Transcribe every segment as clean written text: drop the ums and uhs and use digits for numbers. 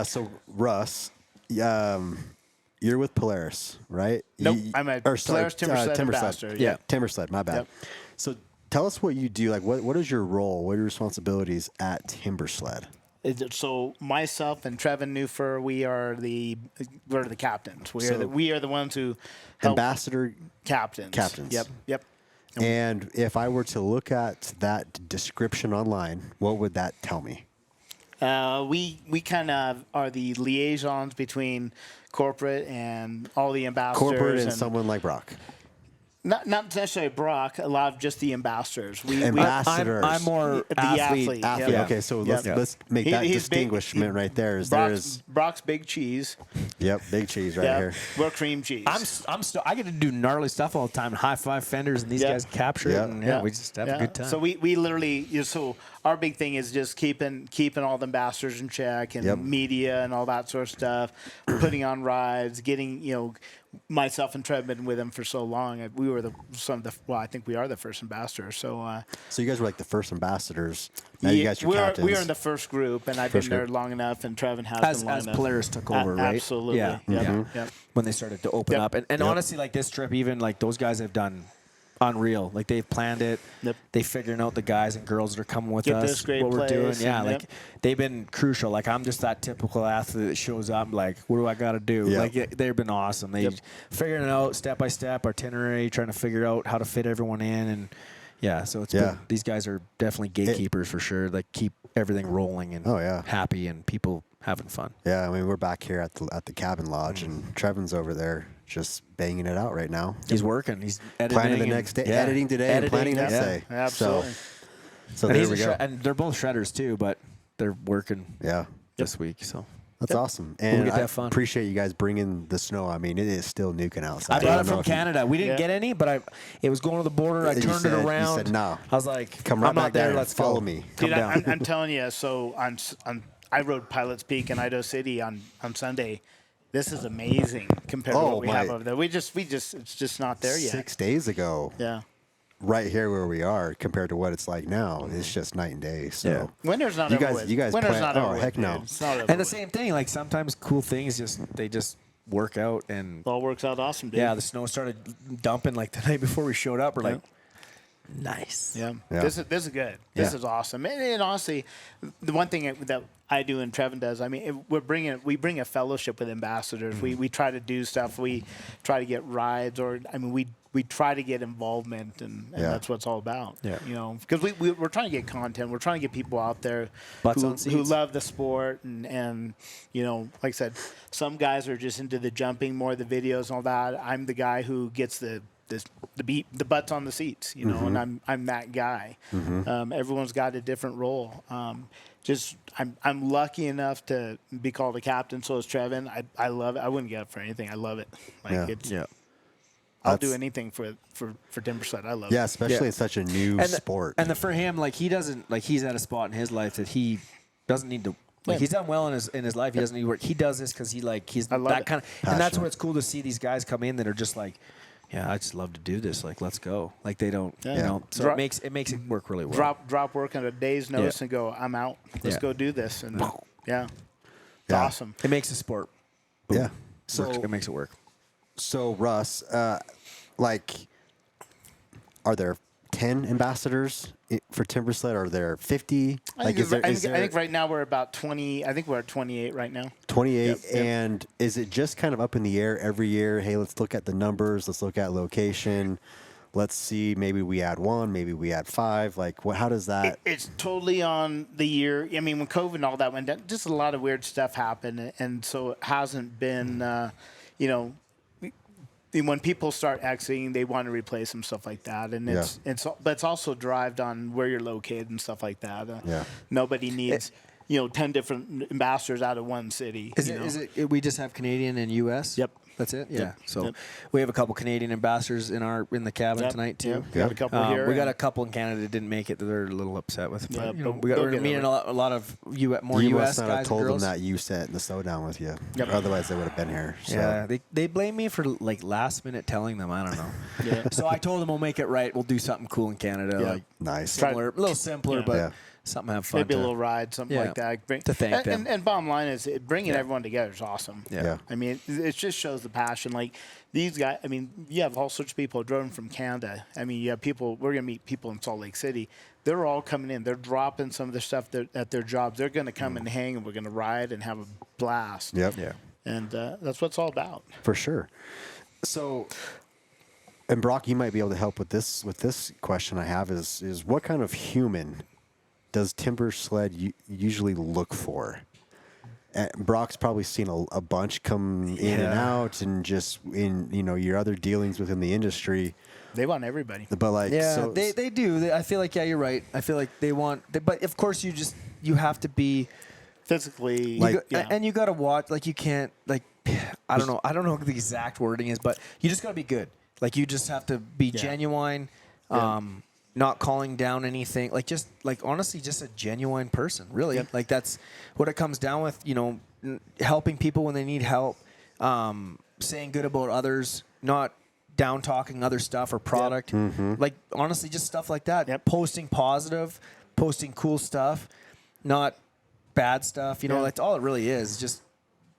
So Russ, you're with Polaris, right? Nope, I'm at Polaris Timbersled ambassador. Yeah, Timbersled. My bad. Yep. So tell us what you do. Like, what is your role? What are your responsibilities at Timbersled? So myself and Trevin Newfer, we're the captains. We are the ones who help ambassador captains. Yep. And if I were to look at that description online, what would that tell me? We kind of are the liaisons between corporate and all the ambassadors. Corporate and someone like Brock. Not necessarily Brock, a lot of just the ambassadors. Ambassadors. I'm more the athlete. Yeah. Okay, so let's make that distinguishment right there. Brock's big cheese. Yep, big cheese right here. We're cream cheese. I get to do gnarly stuff all the time, high five fenders, and these guys capture it, and we just have a good time. So we literally, so our big thing is just keeping all the ambassadors in check and media and all that sort of stuff, putting on rides, getting, myself and Trev been with them for so long. We were I think we are the first ambassadors. So you guys were like the first ambassadors. Now you guys are captains. We are in the first group, and I've been there long enough, and Trevin has been long enough. As Polaris took over, right? Absolutely. Yeah. Yep. When they started to open up. And honestly, like this trip, even like those guys have done unreal. Like they've planned it. Yep. They figuring out the guys and girls that are coming with us, what we're doing. Yeah, like they've been crucial. Like I'm just that typical athlete that shows up like, what do I got to do? Yep. Like they've been awesome. They figuring it out step by step, itinerary, trying to figure out how to fit everyone in, and so it's been, these guys are definitely gatekeepers for sure. Like keep everything rolling and happy and people having fun. Yeah, I mean we're back here at the cabin lodge, and Trevin's over there just banging it out right now. He's working. He's editing. Planning the next day, editing today, and planning next day. Absolutely. So there we go. And they're both shredders too, but they're working. This week. So that's awesome, and we'll I fun. appreciate you guys bringing the snow. I mean, it is still nuking outside. I brought it from Canada. We didn't get any, but it was going to the border. I turned it around. You said no. I was like, come right back there. there. Let's follow me. Dude, I'm telling you. So I rode Pilot's Peak in Idaho City on Sunday. This is amazing compared to what we have over there. It's just not there yet. 6 days ago. Yeah. Right here where we are compared to what it's like now, it's just night and day. So winter's not you over guys, with. You guys winter's plan, not over heck with, no. It's not over and the with. same thing, like sometimes cool things they just work out and it all works out awesome, dude. Yeah, the snow started dumping like the night before we showed up. We're like, nice. Yeah. This is good. This is awesome. And honestly, the one thing that I do and Trevin does, I mean, we bring a fellowship with ambassadors. We try to do stuff. We try to get rides, or I mean, we try to get involvement, and that's what it's all about. Yeah. Because we're trying to get content. We're trying to get people out there who love the sport, and like I said, some guys are just into the jumping more, the videos and all that. I'm the guy who gets the butts on the seats, and I'm that guy. Everyone's got a different role. I'm lucky enough to be called a captain. So is Trevin. I love it. I wouldn't get up for anything. I love it. I'll do anything for Timbersled. I love it. Yeah, especially in such a new sport. And for him, like he doesn't, like he's at a spot in his life that he doesn't need to. Like he's done well in his life. He doesn't need to work. He does this because he's that kind of. And that's where it's cool to see these guys come in that are just like, yeah, I just love to do this. Like, let's go. Like they don't, So it makes it work really well. Drop work on a day's notice and go. I'm out. Let's go do this. And it's awesome. It makes the sport. Boom. Yeah. So it makes it work. So Russ, are there 10 ambassadors for Timbersled? Are there 50? I think right now we're about 20. I think we're at 28 right now. 28. Yep. And is it just kind of up in the air every year? Hey, let's look at the numbers. Let's look at location. Let's see. Maybe we add 1. Maybe we add 5. Like, how does that? It's totally on the year. I mean, when COVID and all that went down, just a lot of weird stuff happened, and so it hasn't been, when people start exiting, they want to replace them, stuff like that, and but it's also derived on where you're located and stuff like that. Nobody needs 10 different ambassadors out of one city. Is it we just have Canadian and U.S.? Yep. That's it. Yeah. Yep. So we have a couple Canadian ambassadors in the cabin tonight too. We got a couple here. We got a couple in Canada that didn't make it. That they're a little upset with. Yeah, but we're meeting a lot of more you U.S. must not guys have told and girls. them that you sat in the slowdown with you. Yep. Otherwise, they would have been here. So. Yeah, they blame me for like last minute telling them. I don't know. So I told them we'll make it right. We'll do something cool in Canada. Yeah. Like nice. Similar, a little simpler, but something to have fun. Maybe a little ride, something like that. To thank them. And bottom line is bringing everyone together is awesome. Yeah. I mean, it just shows the passion. Like these guys, I mean, you have all sorts of people driven from Canada. I mean, you have people, we're going to meet people in Salt Lake City. They're all coming in. They're dropping some of their stuff at their jobs. They're going to come and hang, and we're going to ride and have a blast. Yep. Yeah. And that's what it's all about. For sure. So, and Brock, you might be able to help with this question I have is what kind of human does Timbersled usually look for? Brock's probably seen a bunch come in and out, and just in your other dealings within the industry. They want everybody. But like, so, they do. I feel like you're right. I feel like they want, but of course you have to be physically, and you got to watch. Like you can't I don't know what the exact wording is, but you just got to be good. Like you just have to be genuine. Not calling down anything, honestly, just a genuine person, really. Yep. Like that's what it comes down with, helping people when they need help, saying good about others, not down talking other stuff or product. Yep. Mm-hmm. Like honestly, just stuff like that. Yep. Posting positive, posting cool stuff, not bad stuff. That's all it really is. Just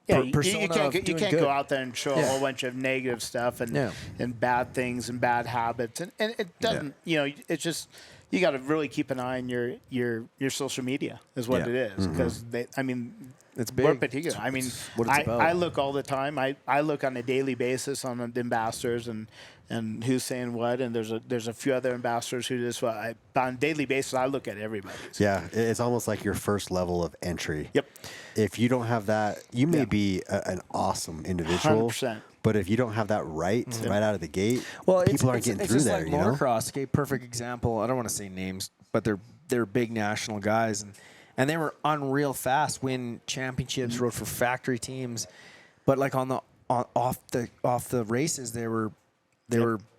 you can't go out there and show a whole bunch of negative stuff and bad things and bad habits, and it doesn't. It's just you got to really keep an eye on your social media is what it is, because it's big. We're particular. I mean, I look all the time. I look on a daily basis on the ambassadors and who's saying what, and there's a few other ambassadors who just on a daily basis I look at everybody. Yeah, it's almost like your first level of entry. Yep. If you don't have that, you may be an awesome individual. 100%. But if you don't have that right out of the gate, people aren't getting through there. It's just like motocross. Okay, perfect example. I don't want to say names, but they're big national guys, and they were unreal fast, win championships, rode for factory teams, but like off the races, they were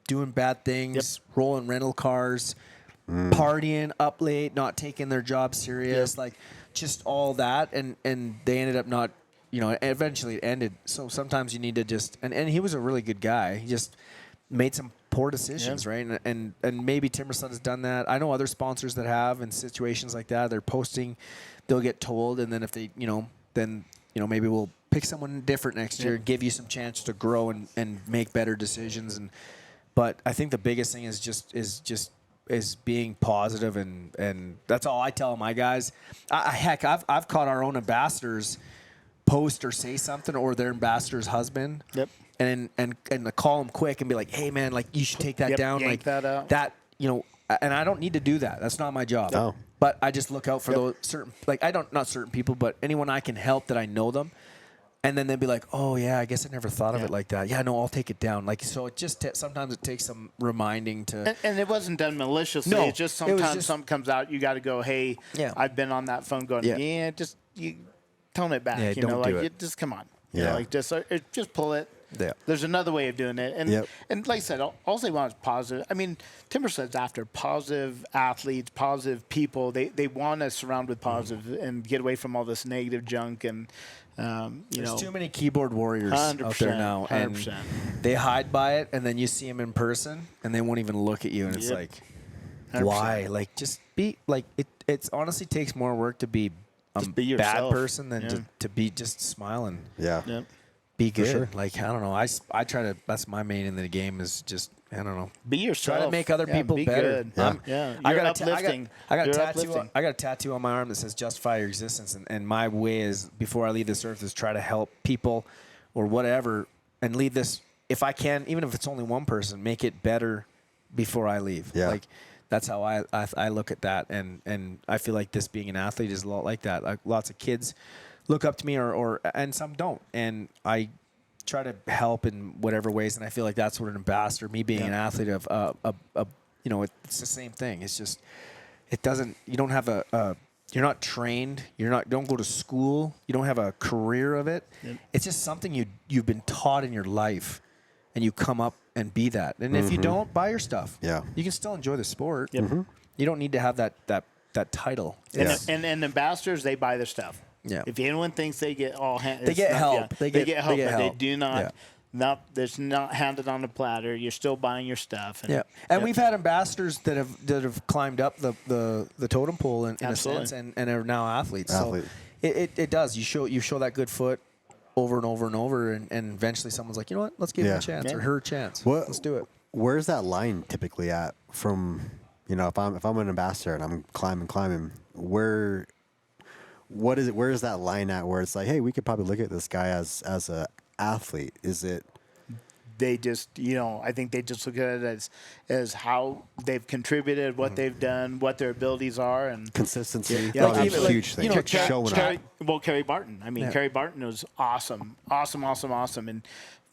doing bad things, rolling rental cars, partying up late, not taking their job serious, like just all that, and they ended up not, eventually it ended. So sometimes you need to just, and he was a really good guy. He just made some poor decisions, right? And maybe Timbersled has done that. I know other sponsors that have in situations like that. They're posting, they'll get told, and then if they, then maybe we'll pick someone different next year and give you some chance to grow and make better decisions. But I think the biggest thing is being positive, and that's all I tell my guys. I've caught our own ambassadors post or say something, or their ambassador's husband. Yep. And call them quick and be like, hey man, like you should take that down, yank like that out. That, and I don't need to do that. That's not my job. No. But I just look out for those certain, not certain people, but anyone I can help that I know them. And then they'll be like, oh yeah, I guess I never thought of it like that. Yeah, no, I'll take it down. Like, so it just, sometimes it takes some reminding to. And it wasn't done maliciously. No, it's just sometimes something comes out, you got to go, hey, I've been on that phone going, you tone it back. Yeah, don't do it. Just come on. Just pull it. Yeah. There's another way of doing it. And like I said, all they want is positive. I mean, Timbersled's after positive athletes, positive people. They want to surround with positive and get away from all this negative junk. And, there's too many keyboard warriors out there now. 100%. And they hide by it, and then you see them in person, and they won't even look at you. And it's like, 100%. Why? Like, just be, like, it honestly takes more work to be a bad person than to be just smiling. Yeah. Yep. Be good. Sure. Like, I don't know. I try to, that's my main in the game is just, I don't know. Be yourself. Try to make other people better. Good. I got uplifting. I got a tattoo on my arm that says justify your existence. And my way is, before I leave this earth, is try to help people or whatever and leave this, if I can, even if it's only one person, make it better before I leave. Yeah. Like, that's how I look at that. And I feel like this being an athlete is a lot like that. Like, lots of kids look up to me and some don't. And I try to help in whatever ways. And I feel like that's what an ambassador, me being an athlete of, it's the same thing. It's just, it doesn't, you don't have you're not trained. Don't go to school. You don't have a career of it. Yep. It's just something you've been taught in your life, and you come up and be that. And if you don't, buy your stuff. Yeah. You can still enjoy the sport. Yep. You don't need to have that title. And ambassadors, they buy their stuff. Yeah. If anyone thinks they get all they get help. They get help, but help. they do not. There's not handed on a platter. You're still buying your stuff. And, and we've had ambassadors that have climbed up the totem pole in a sense, and are now athletes. So it does. You show that good foot over and over and over, and eventually someone's like, you know what? Let's give him a chance or her a chance. Let's do it. Where's that line typically at? From if I'm an ambassador and I'm climbing, where is that line at where it's like, hey, we could probably look at this guy as a athlete? Is it? They just, I think they just look at it as how they've contributed, what they've done, what their abilities are, and consistency. Yeah, a huge thing. Carrie Barton. I mean, Carrie Barton was awesome, and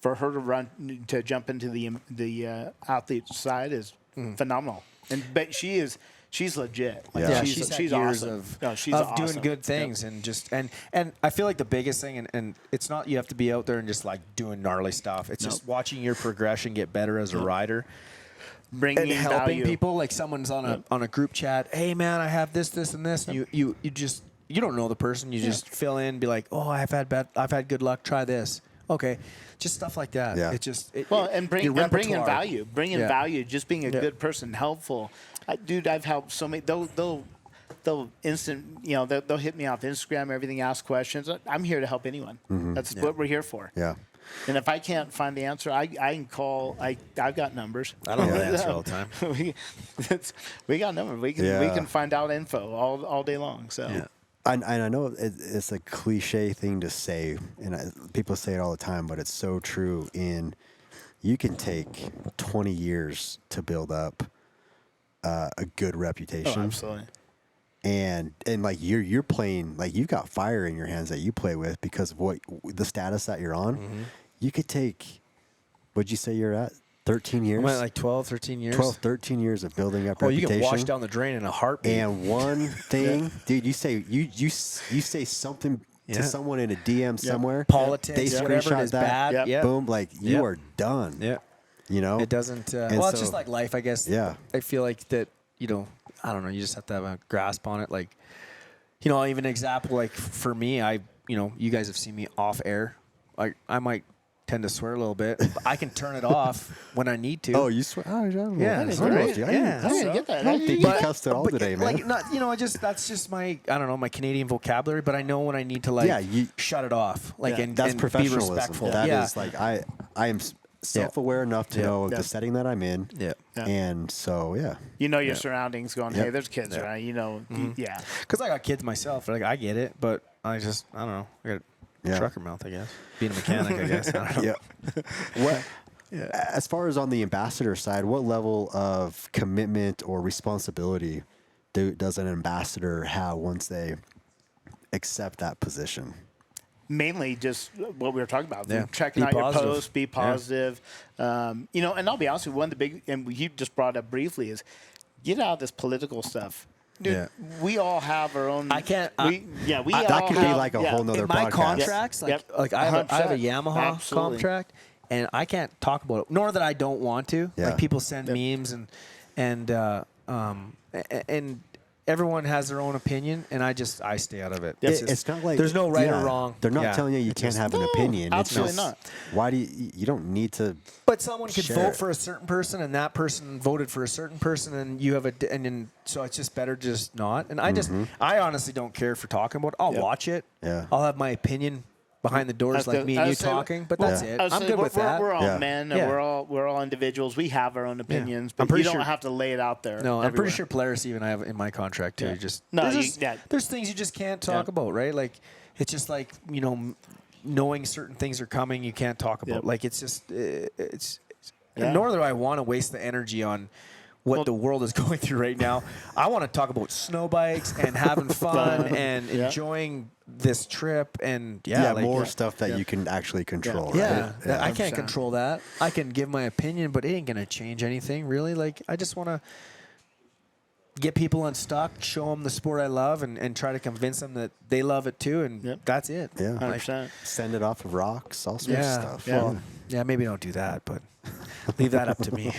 for her to jump into the athlete side is phenomenal. But she's legit. She's awesome. She's awesome. Doing good things and I feel like the biggest thing, and it's not you have to be out there and just like doing gnarly stuff. It's just watching your progression get better as a rider. Bringing and helping value. People. Like someone's on a group chat. Hey man, I have this and this. And you don't know the person. You just fill in. Be like, oh, I've had good luck. Try this. Okay. Just stuff like that. Yeah. Bringing value. Bringing value. Just being a good person, helpful. I've helped so many. They'll instant. They'll hit me off Instagram. Everything. Ask questions. I'm here to help anyone. That's what we're here for. Yeah. And if I can't find the answer, I can call. I've got numbers. I don't know the answer all the time. we got numbers. We can find out info all day long. So. Yeah. I know it's a cliche thing to say, and people say it all the time, but it's so true. You can take 20 years to build up a good reputation. Oh, absolutely. And like you're playing, like you've got fire in your hands that you play with because of the status that you're on. Mm-hmm. You could take, what'd you say you're at? 13 years? I'm at like 12, 13 years. 12, 13 years of building up reputation. You can wash down the drain in a heartbeat. And one thing, dude, you say something to someone in a DM somewhere. Politics, they whatever is bad. Boom, like you are done. Yeah. It doesn't, it's just like life, I guess. Yeah. I feel like that, I don't know, you just have to have a grasp on it. Like, even an example, like for me, you guys have seen me off air. I might tend to swear a little bit. But I can turn it off when I need to. Oh, you swear? Oh, yeah. I didn't get that. I don't think you cussed at all today, man. Like, that's just my, I don't know, my Canadian vocabulary. But I know when I need to shut it off. Like, and that's and professionalism. Be respectful. That is like I am self-aware enough to know the setting that I'm in. Yeah. And so your surroundings. Going, hey, there's kids, right? Because I got kids myself. Like I get it, but I don't know. I got trucker mouth, I guess. Being a mechanic, I guess. I don't know. As far as on the ambassador side, what level of commitment or responsibility does an ambassador have once they accept that position? Mainly just what we were talking about. Checking out your posts, be positive. And I'll be honest with you, one of the big, and you just brought up briefly, is get out of this political stuff. Dude, we all have our own. I can't. That could be like a whole nother in my podcast. Contracts, like I have a Yamaha contract, and I can't talk about it. Nor that I don't want to. Yeah. Like people send memes and everyone has their own opinion, and I stay out of it. It's not like there's no right or wrong. They're not telling you can't have an opinion. Absolutely not. Why do you don't need to? But someone could vote for a certain person, and that person voted for a certain person, and you have so it's just better just not. And I honestly don't care for talking about it. I'll watch it. Yeah. I'll have my opinion behind the doors, like me and you talking, but that's it. I'm good with that. We're all men, and we're all individuals. We have our own opinions, but you don't have to lay it out there. No, I'm pretty sure Polaris even I have in my contract too. There's things you just can't talk about, right? Like it's just like knowing certain things are coming, you can't talk about. Like it's just nor do I want to waste the energy on what the world is going through right now. I want to talk about snow bikes and having fun and enjoying this trip and more stuff that you can actually control. Yeah, right? I can't control that. I can give my opinion, but it ain't gonna change anything really. Like I just want to get people unstuck, show them the sport I love, and try to convince them that they love it too, and that's it. Yeah, 100%. Send it off of rocks, all sorts of stuff. Well, maybe don't do that, but leave that up to me.